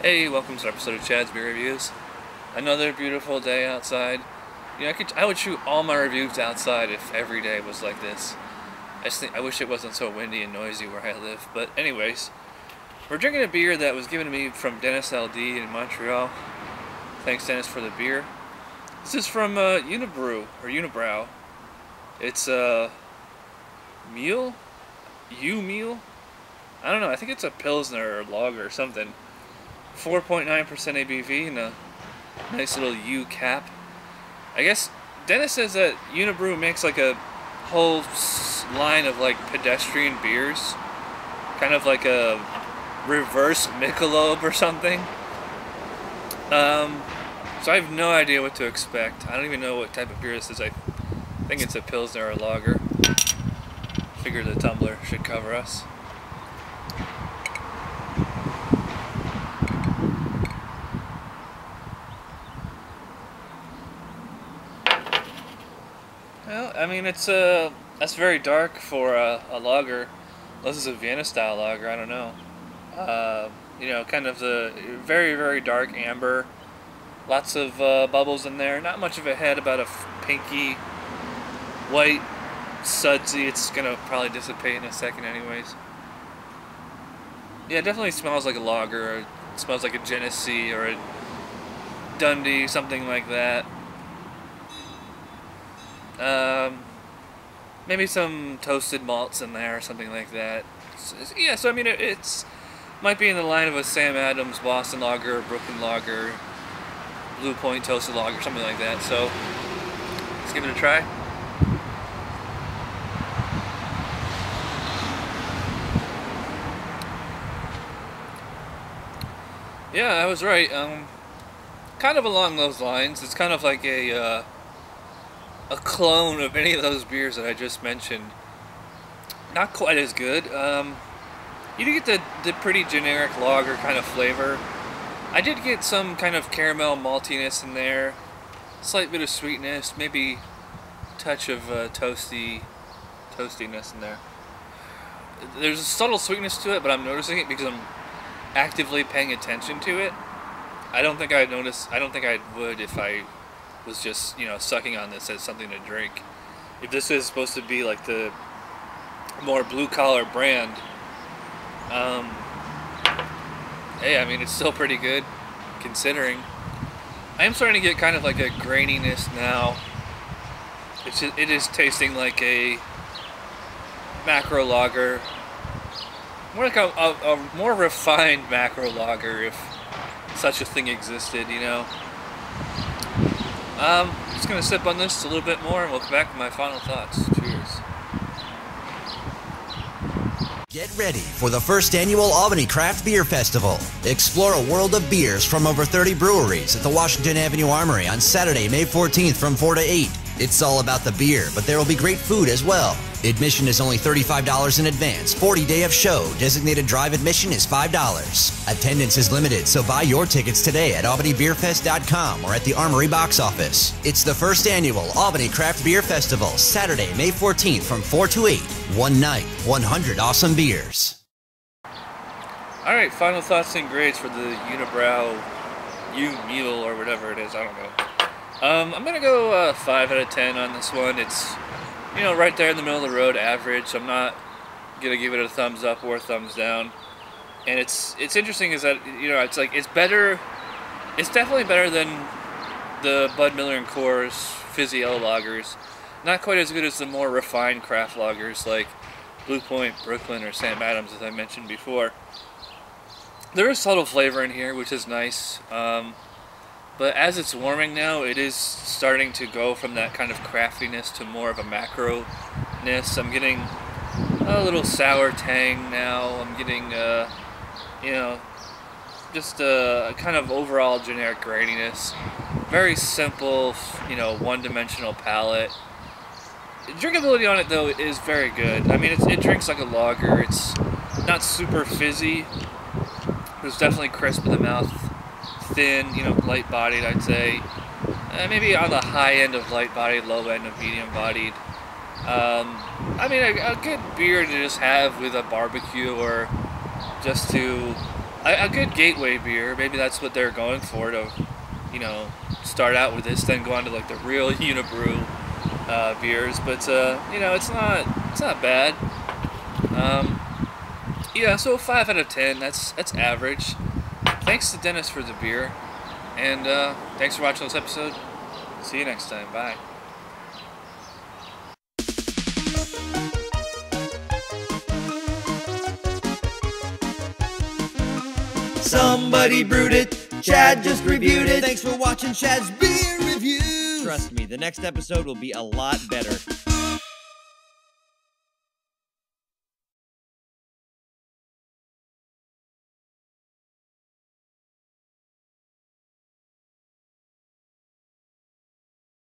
Hey, welcome to an episode of Chad's Beer Reviews. Another beautiful day outside. You know, I would shoot all my reviews outside if every day was like this. I wish it wasn't so windy and noisy where I live. But anyways, we're drinking a beer that was given to me from Dennis LD in Montreal. Thanks, Dennis, for the beer. This is from Unibroue. It's Miel? Miel? I don't know. I think it's a Pilsner or lager or something. 4.9% ABV and a nice little U cap. I guess Dennis says that Unibroue makes like a whole line of like pedestrian beers, kind of like a reverse Michelob or something. So I have no idea what to expect. I don't even know what type of beer this is. I think it's a Pilsner or lager. Figure the tumbler should cover us. Well, I mean, that's very dark for a lager. This is a Vienna style lager. I don't know. You know, kind of the very, very dark amber. Lots of bubbles in there. Not much of a head. About a pinky, white, sudsy. It's gonna probably dissipate in a second, anyways. Yeah, it definitely smells like a lager. It smells like a Genesee or a Dundee, something like that. Maybe some toasted malts in there or something like that. Yeah, so I mean, it's might be in the line of a Sam Adams Boston Lager, Brooklyn Lager, Blue Point Toasted Lager, something like that. So let's give it a try. Yeah, I was right. Kind of along those lines. It's kind of like a clone of any of those beers that I just mentioned. Not quite as good. You do get the pretty generic lager kind of flavor. I did get some kind of caramel maltiness in there, slight bit of sweetness, maybe a touch of toastiness in there. There's a subtle sweetness to it, but I'm noticing it because I'm actively paying attention to it. I don't think I would if I was just, you know, sucking on this as something to drink. If this is supposed to be like the more blue-collar brand, hey, I mean, it's still pretty good, considering. I am starting to get kind of like a graininess now. It is tasting like a macro lager. More like a more refined macro lager, if such a thing existed, you know. Just gonna sip on this a little bit more and we'll come back with my final thoughts. Cheers. Get ready for the first annual Albany Craft Beer Festival. Explore a world of beers from over 30 breweries at the Washington Avenue Armory on Saturday, May 14th from 4 to 8. It's all about the beer, but there will be great food as well. Admission is only $35 in advance. 40-day of show. Designated drive admission is $5. Attendance is limited, so buy your tickets today at albanybeerfest.com or at the Armory box office. It's the first annual Albany Craft Beer Festival, Saturday, May 14th from 4 to 8. One night, 100 awesome beers. Alright, final thoughts and grades for the Unibroue Miel or whatever it is, I don't know. I'm gonna go 5 out of 10 on this one. It's, you know, right there in the middle of the road, average. So I'm not gonna give it a thumbs up or a thumbs down. And it's interesting is that, you know, it's like, it's better. It's definitely better than the Bud Miller and Coors fizzy yellow lagers. Not quite as good as the more refined craft lagers like Blue Point, Brooklyn, or Sam Adams, as I mentioned before. There is subtle flavor in here, which is nice. But as it's warming now, it is starting to go from that kind of craftiness to more of a macro-ness. I'm getting a little sour tang now. I'm getting, you know, just a kind of overall generic graininess. Very simple, you know, one-dimensional palate. Drinkability on it, though, is very good. I mean, it drinks like a lager. It's not super fizzy. It's definitely crisp in the mouth. Thin, you know, light-bodied, I'd say. Maybe on the high end of light-bodied, low end of medium-bodied. I mean, a good beer to just have with a barbecue or just to, a good gateway beer. Maybe that's what they're going for, to, you know, start out with this, then go on to like the real Unibroue beers. But you know, it's not bad. Yeah, so 5 out of 10. That's average. Thanks to Dennis for the beer, and thanks for watching this episode. See you next time. Bye. Somebody brewed it, Chad just reviewed it. Thanks for watching Chad's Beer Review. Trust me, the next episode will be a lot better.